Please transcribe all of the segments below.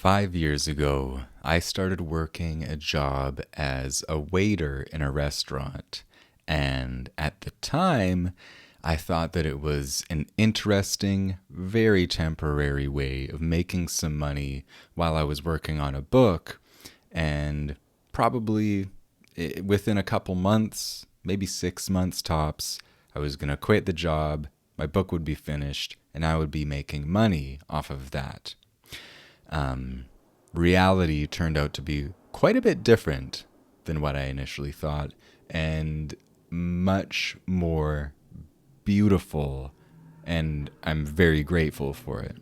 5 years ago, I started working a job as a waiter in a restaurant. And at the time, I thought that it was an interesting, very temporary way of making some money while I was working on a book. And probably within a couple months, maybe 6 months tops, I was going to quit the job, my book would be finished, and I would be making money off of that. um, Reality turned out to be quite a bit different than what I initially thought, and much more beautiful, and I'm very grateful for it.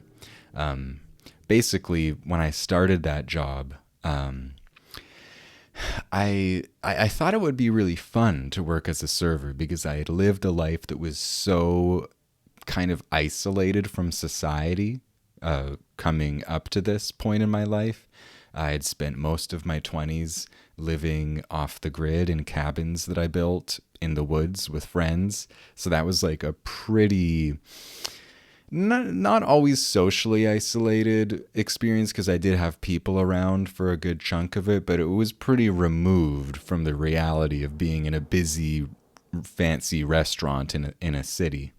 Um, Basically, when I started that job, I thought it would be really fun to work as a server because I had lived a life that was so kind of isolated from society coming up to this point in my life. I had spent most of my 20s living off the grid in cabins that I built in the woods with friends. So that was like a pretty not always socially isolated experience because I did have people around for a good chunk of it, but it was pretty removed from the reality of being in a busy, fancy restaurant in a city.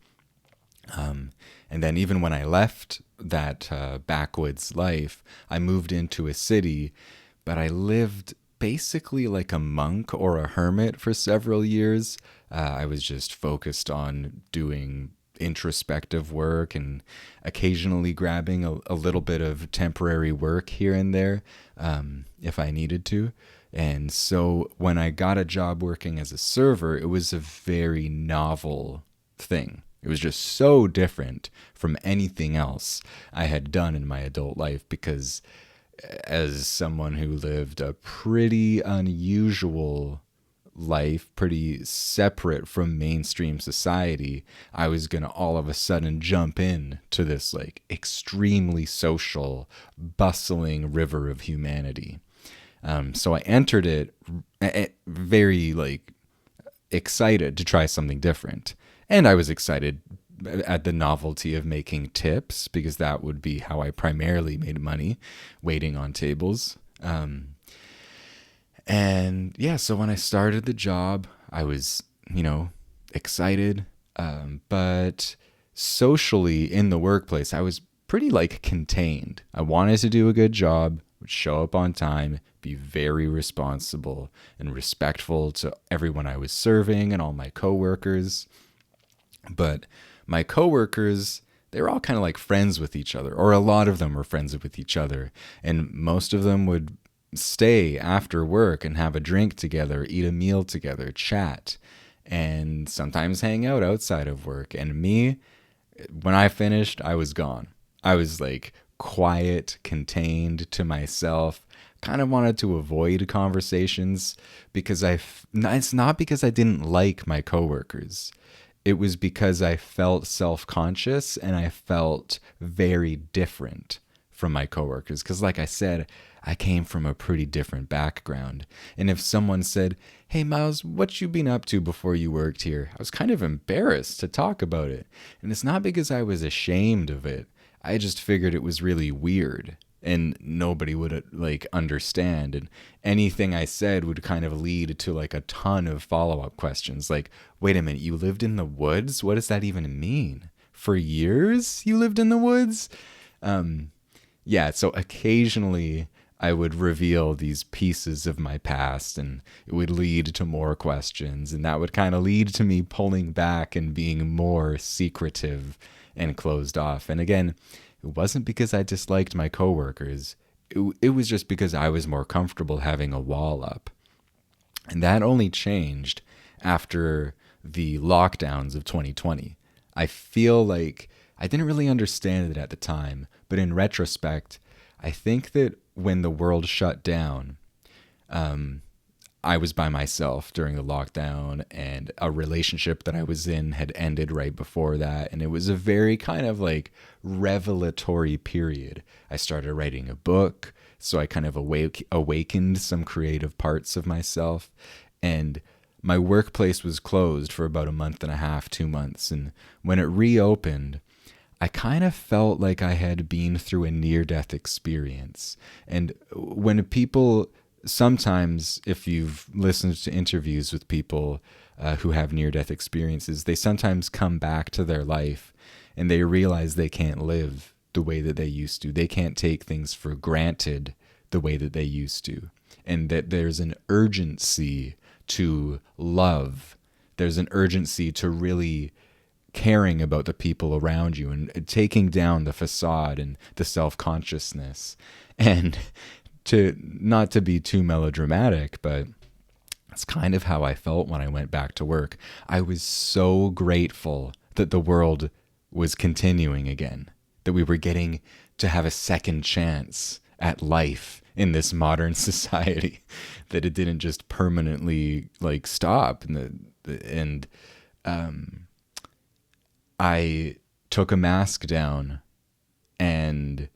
And then even when I left that backwoods life, I moved into a city, but I lived basically like a monk or a hermit for several years. I was just focused on doing introspective work and occasionally grabbing a little bit of temporary work here and there if I needed to. And so when I got a job working as a server, it was a very novel thing. It was just so different from anything else I had done in my adult life because as someone who lived a pretty unusual life, pretty separate from mainstream society, I was going to all of a sudden jump in to this like extremely social, bustling river of humanity. So I entered it very like excited to try something different. And I was excited at the novelty of making tips because that would be how I primarily made money, waiting on tables. And yeah, so when I started the job, I was, excited. But socially in the workplace, I was pretty like contained. I wanted to do a good job, would show up on time, be very responsible and respectful to everyone I was serving and all my coworkers. But my coworkers, they were all kind of like friends with each other, or a lot of them were friends with each other. And most of them would stay after work and have a drink together, eat a meal together, chat, and sometimes hang out outside of work. And me, when I finished, I was gone. I was like quiet, contained to myself. Kind of wanted to avoid conversations because it's not because I didn't like my coworkers. It was because I felt self-conscious and I felt very different from my coworkers. Because like I said, I came from a pretty different background. And if someone said, "Hey, Miles, what you been up to before you worked here?" I was kind of embarrassed to talk about it. And it's not because I was ashamed of it. I just figured it was really weird and nobody would like understand. And anything I said would kind of lead to like a ton of follow-up questions. Like, wait a minute, you lived in the woods? What does that even mean? For years you lived in the woods? Yeah, so occasionally I would reveal these pieces of my past and it would lead to more questions. And that would kind of lead to me pulling back and being more secretive and closed off. And again, it wasn't because I disliked my coworkers. It was just because I was more comfortable having a wall up. And that only changed after the lockdowns of 2020. I feel like I didn't really understand it at the time, but in retrospect, I think that when the world shut down, I was by myself during the lockdown, and a relationship that I was in had ended right before that. And it was a very kind of like revelatory period. I started writing a book, so I kind of awakened some creative parts of myself. And my workplace was closed for about a month and a half, 2 months. And when it reopened, I kind of felt like I had been through a near-death experience. And when people sometimes, if you've listened to interviews with people who have near-death experiences, they sometimes come back to their life and they realize they can't live the way that they used to. They can't take things for granted the way that they used to. And that there's an urgency to love. There's an urgency to really caring about the people around you and taking down the facade and the self-consciousness. And to not to be too melodramatic, but that's kind of how I felt when I went back to work. I was so grateful that the world was continuing again, that we were getting to have a second chance at life in this modern society, that it didn't just permanently like stop. And I took a mask down and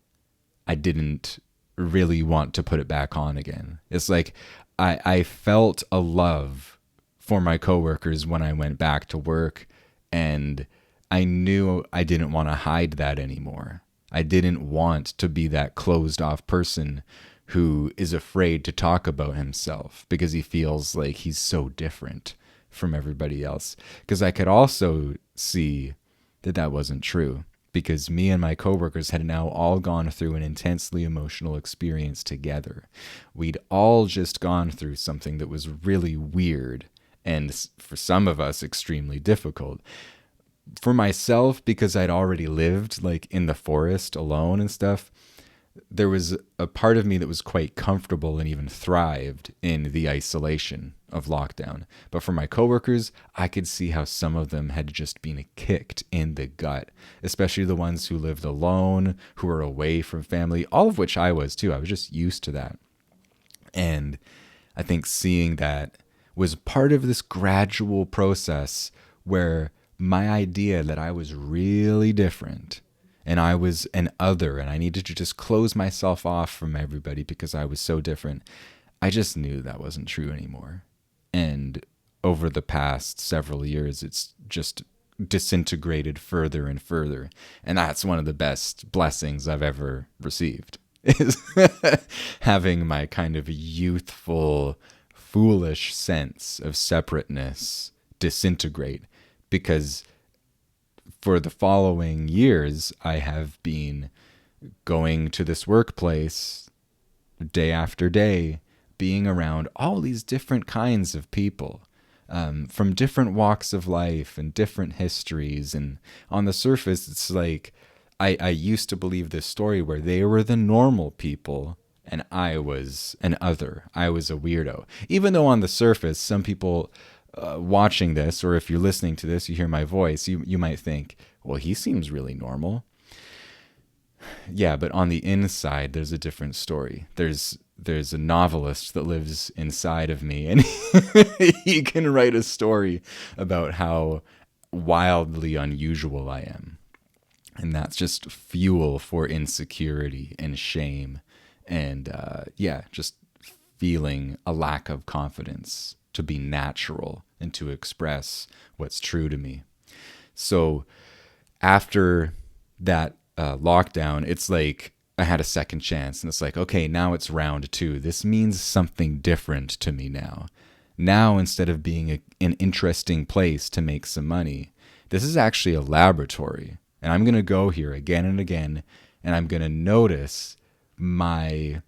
I didn't really want to put it back on again. It's like I felt a love for my coworkers when I went back to work, and I knew I didn't want to hide that anymore. I didn't want to be that closed off person who is afraid to talk about himself because he feels like he's so different from everybody else. Because I could also see that that wasn't true, because me and my coworkers had now all gone through an intensely emotional experience together. We'd all just gone through something that was really weird and for some of us extremely difficult. For myself, because I'd already lived like in the forest alone and stuff, there was a part of me that was quite comfortable and even thrived in the isolation of lockdown. But for my coworkers, I could see how some of them had just been kicked in the gut, especially the ones who lived alone, who were away from family, all of which I was too. I was just used to that. And I think seeing that was part of this gradual process where my idea that I was really different and I was an other and I needed to just close myself off from everybody because I was so different, I just knew that wasn't true anymore. And over the past several years, it's just disintegrated further and further. And that's one of the best blessings I've ever received, is having my kind of youthful, foolish sense of separateness disintegrate. Because for the following years, I have been going to this workplace day after day, being around all these different kinds of people from different walks of life and different histories. And on the surface, it's like I used to believe this story where they were the normal people and I was an other. I was a weirdo. Even though on the surface, some people watching this, or if you're listening to this, you hear my voice, you might think, well, he seems really normal. Yeah, but on the inside, there's a different story. There's a novelist that lives inside of me, and he can write a story about how wildly unusual I am. And that's just fuel for insecurity and shame and, just feeling a lack of confidence to be natural and to express what's true to me. So after that lockdown, it's like I had a second chance, and it's like, okay, now it's round two. This means something different to me now. Now, instead of being an interesting place to make some money, this is actually a laboratory. And I'm going to go here again and again, and I'm going to notice my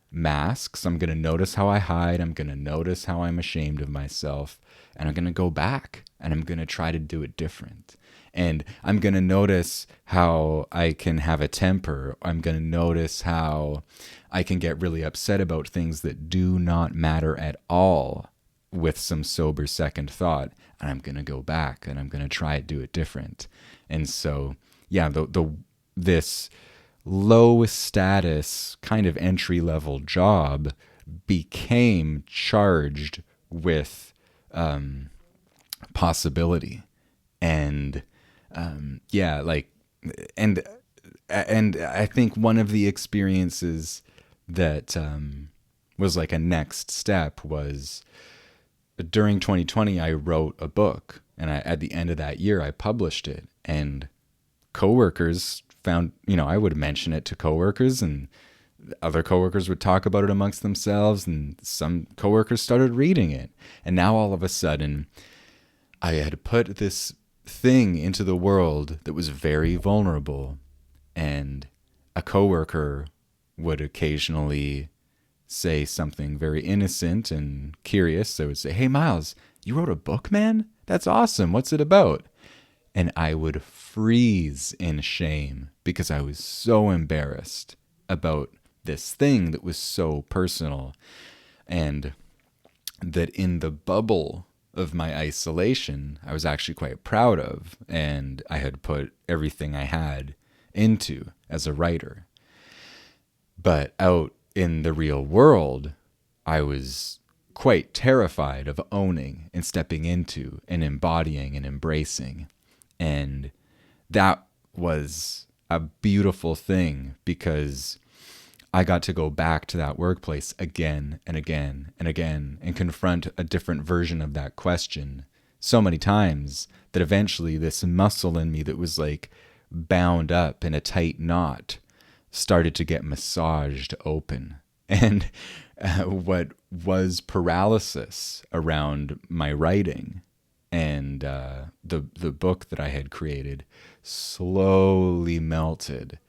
masks. I'm going to notice how I hide. I'm going to notice how I'm ashamed of myself. And I'm going to go back, and I'm going to try to do it different. And I'm going to notice how I can have a temper. I'm going to notice how I can get really upset about things that do not matter at all with some sober second thought. And I'm going to go back, and I'm going to try to do it different. And so, yeah, this low status kind of entry level job became charged with possibility. And and I think one of the experiences that was like a next step was during 2020, I wrote a book, and at the end of that year, I published it. And coworkers found, I would mention it to coworkers, and other coworkers would talk about it amongst themselves, and some coworkers started reading it. And now all of a sudden, I had put this thing into the world that was very vulnerable, and a coworker would occasionally say something very innocent and curious. They would say, "Hey, Miles, you wrote a book, man? That's awesome. What's it about?" And I would freeze in shame because I was so embarrassed about this thing that was so personal, and that in the bubble of my isolation, I was actually quite proud of, and I had put everything I had into as a writer. But out in the real world, I was quite terrified of owning and stepping into and embodying and embracing. And that was a beautiful thing, because I got to go back to that workplace again and again and again and confront a different version of that question so many times that eventually this muscle in me that was like bound up in a tight knot started to get massaged open. And what was paralysis around my writing and the book that I had created slowly melted,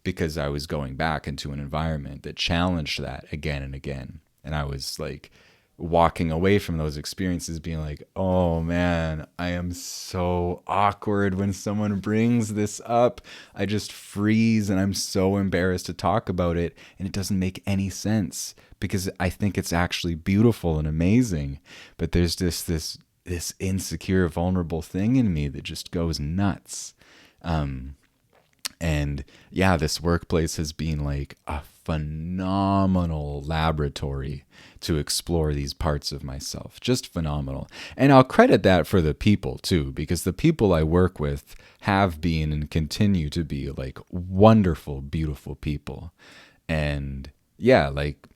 because I was going back into an environment that challenged that again and again. And I was like walking away from those experiences being like, oh man, I am so awkward when someone brings this up. I just freeze and I'm so embarrassed to talk about it. And it doesn't make any sense because I think it's actually beautiful and amazing. But there's this insecure, vulnerable thing in me that just goes nuts. And yeah, this workplace has been like a phenomenal laboratory to explore these parts of myself. Just phenomenal. And I'll credit that for the people too, because the people I work with have been and continue to be like wonderful, beautiful people. And yeah, like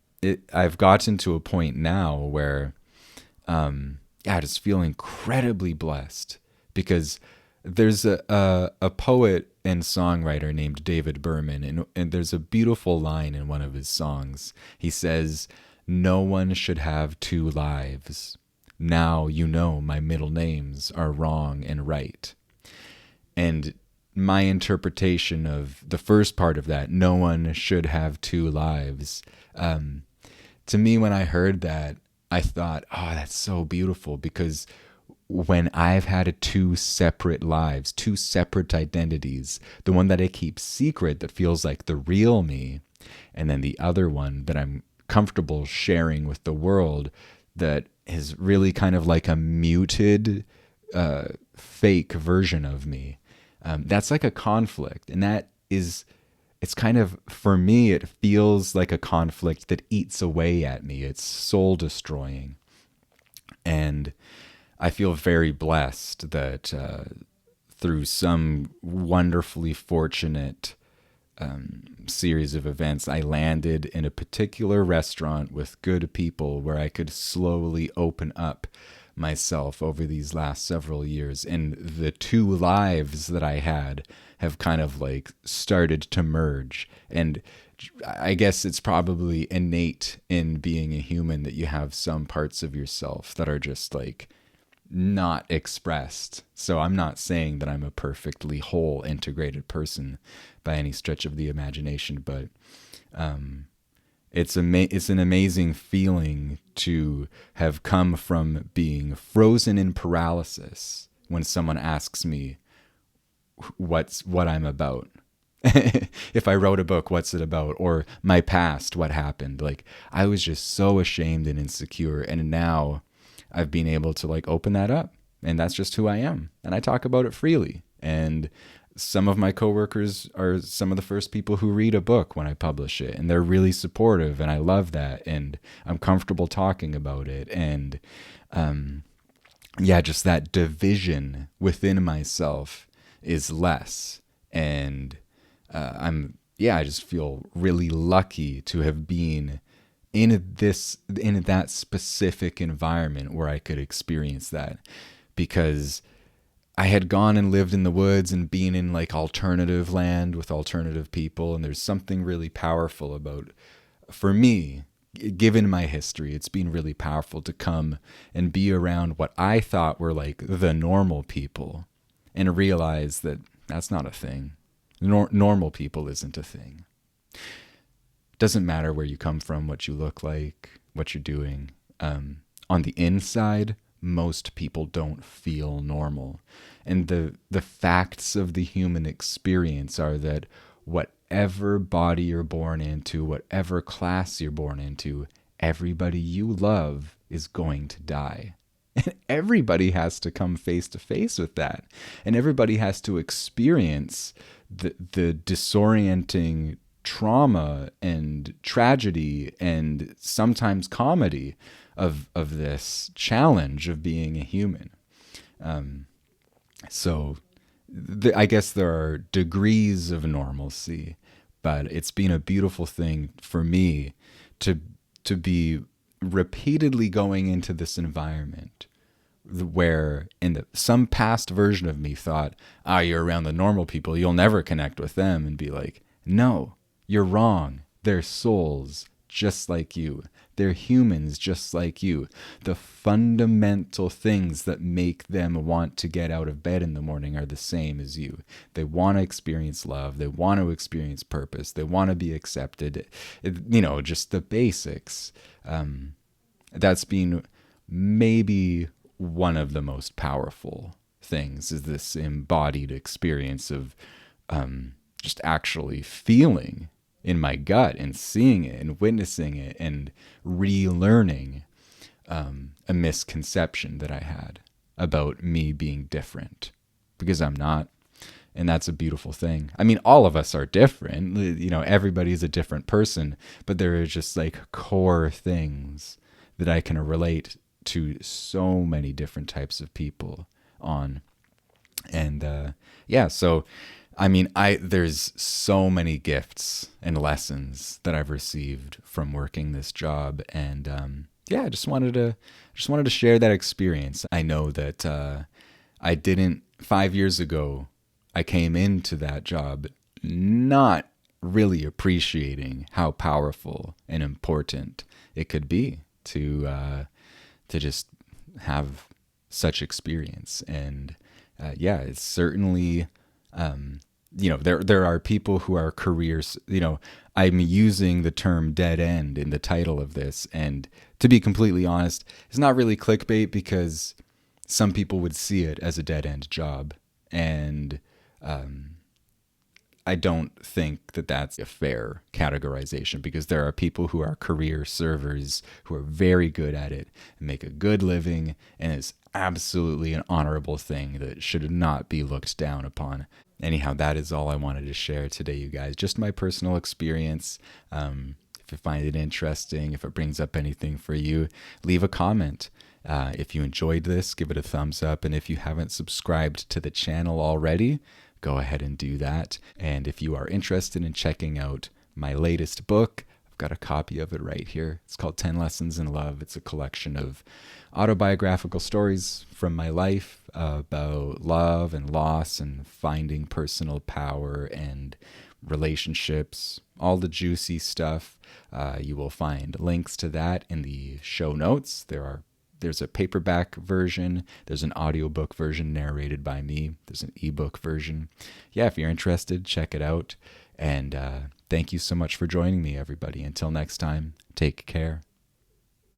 I've gotten to a point now where, I just feel incredibly blessed, because there's a poet and songwriter named David Berman, and there's a beautiful line in one of his songs. He says, "No one should have two lives. Now you know my middle names are wrong and right." And my interpretation of the first part of that, "no one should have two lives," to me, when I heard that, I thought, oh, that's so beautiful, because when I've had two separate lives, two separate identities, the one that I keep secret that feels like the real me, and then the other one that I'm comfortable sharing with the world that is really kind of like a muted, fake version of me. That's like a conflict. And that is, it's kind of, for me, it feels like a conflict that eats away at me. It's soul destroying. And I feel very blessed that through some wonderfully fortunate series of events, I landed in a particular restaurant with good people where I could slowly open up myself over these last several years. And the two lives that I had have kind of like started to merge. And I guess it's probably innate in being a human that you have some parts of yourself that are just like not expressed. So I'm not saying that I'm a perfectly whole, integrated person by any stretch of the imagination, but it's an amazing feeling to have come from being frozen in paralysis when someone asks me what I'm about. If I wrote a book, what's it about? Or my past, what happened? Like, I was just so ashamed and insecure, and now I've been able to like open that up, and that's just who I am. And I talk about it freely. And some of my coworkers are some of the first people who read a book when I publish it, and they're really supportive, and I love that. And I'm comfortable talking about it. And just that division within myself is less. And I just feel really lucky to have been in that specific environment where I could experience that, because I had gone and lived in the woods and been in like alternative land with alternative people. And there's something really powerful about, for me, given my history, it's been really powerful to come and be around what I thought were like the normal people and realize that that's not a thing. Normal people isn't a thing. Doesn't matter where you come from, what you look like, what you're doing. On the inside, most people don't feel normal. And the facts of the human experience are that whatever body you're born into, whatever class you're born into, everybody you love is going to die. And everybody has to come face to face with that. And everybody has to experience the disorienting trauma and tragedy and sometimes comedy of this challenge of being a human. So I guess there are degrees of normalcy, but it's been a beautiful thing for me to be repeatedly going into this environment where some past version of me thought, you're around the normal people, you'll never connect with them, and be like, no, you're wrong. They're souls just like you. They're humans just like you. The fundamental things that make them want to get out of bed in the morning are the same as you. They want to experience love. They want to experience purpose. They want to be accepted. Just the basics. That's been maybe one of the most powerful things, is this embodied experience of just actually feeling in my gut and seeing it and witnessing it and relearning a misconception that I had about me being different, because I'm not. And that's a beautiful thing. I mean, all of us are different. Everybody's a different person, but there are just like core things that I can relate to so many different types of people on. And so I mean, there's so many gifts and lessons that I've received from working this job, and I just wanted to share that experience. I know that I didn't 5 years ago. I came into that job not really appreciating how powerful and important it could be to just have such experience, and it's certainly. There are people who are careers, I'm using the term dead end in the title of this. And to be completely honest, it's not really clickbait, because some people would see it as a dead end job. And I don't think that that's a fair categorization, because there are people who are career servers who are very good at it and make a good living, and it's absolutely an honorable thing that should not be looked down upon. Anyhow, that is all I wanted to share today, you guys. Just my personal experience. If you find it interesting, if it brings up anything for you, leave a comment. If you enjoyed this, give it a thumbs up. And if you haven't subscribed to the channel already, go ahead and do that. And if you are interested in checking out my latest book, I've got a copy of it right here. It's called 10 Lessons in Love. It's a collection of autobiographical stories from my life about love and loss and finding personal power and relationships, all the juicy stuff. You will find links to that in the show notes. There's a paperback version. There's an audiobook version narrated by me. There's an ebook version. If you're interested, check it out. And thank you so much for joining me, everybody. Until next time, take care.